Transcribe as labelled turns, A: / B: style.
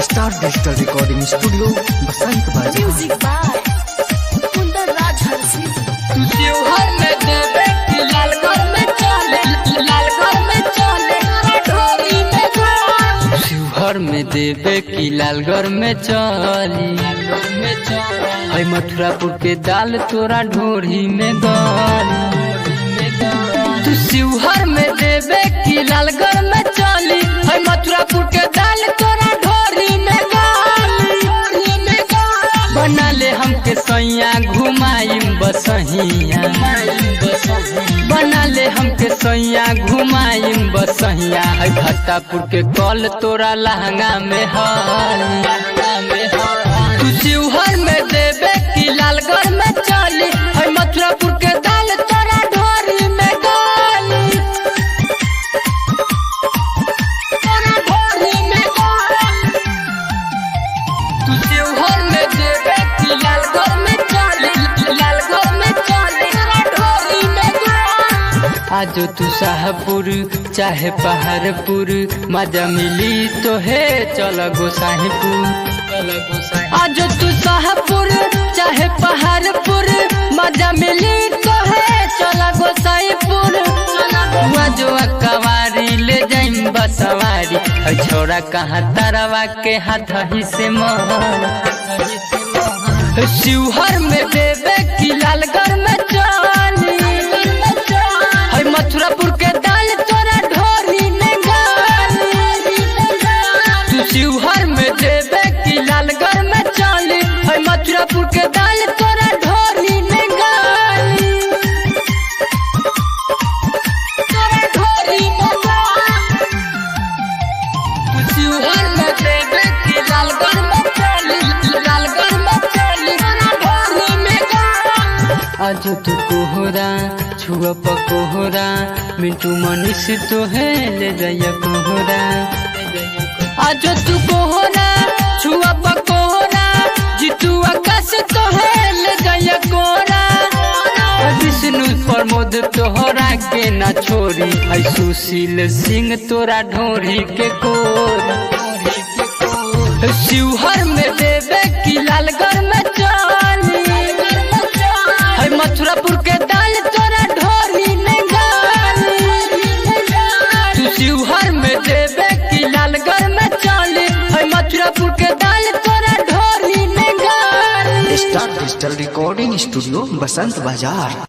A: Star digital recording studio Basant बाजार।
B: Music by Kundan Raj हंसी।
C: त्योहार में देवे कि लालगढ़ में चले, लालगढ़ में चले ढोरी में गाल। शिवहर में देवे कि लालगढ़ में चली, है मथुरापुर के दाल तोरा ढोरी में गाल। तू शिवहर में देवे कि लालगढ़ में चली, है मथुरापुर के दाल तोरा ढोरी में गाल। बना ले हमके सैया घुमाइम बसहिया, बना ले हमके सैया घुमाइम बसहिया। है भट्टापुर के कल तोरा लहंगा में है। तू शिवहर में देवे कि लालगढ़ में चली, है मथुरापुर के दाल तोरा ढोरी में गाली, तोरा ढोरी में गाली। तू शिवहर में देवे कि लालगढ़ में चली, लालगढ़ में चली ढोरी में गाली। आज तू शाहपुर चाहे पहाड़पुर मजा मिली तो है चल गोसाईपुर। आज तू शाहपुर चाहे पहाड़पुर मजा मिली तो है चल गोसाईपुर। जो कवारी ले जाइम बसवारी, छोरा कहाँ तरवा के हाथ ही से मोर। शिवहर में देवे कि लालगढ़ में चली, है मथुरापुर के दाल तोरा ढोरी में गाली। तू शिवहर में देवे कि लालगढ़ में चली, है मथुरापुर के दाल तोरा ढोरी में गाली, तोरा ढोरी में गाली। तू शिवहर में देवे कि लालगढ़ में चली, लालगढ़ में चली ढोरी में गाली। आज तू कोहरा छुआ पकोहरा मिंटू मनीष तो है ले जाया कोहरा। आज तू कोहरा छुआ पकोहरा जीतू आकाश तो है ले जाया कोहरा। विष्णु प्रमोद तोहरा के ना छोरी, है सुशील सिंह तोरा ढोरी के कोरा। शिवहर में देवे कि लालगढ़ में चली, है मथुरापुर के दाल तोरा ढोरी में गाली। तू शिवहर में देवे कि लालगढ़ में चली, है मथुरापुर के दाल तोरा ढोरी में गाली।
A: Star digital recording studio Basant बाजार।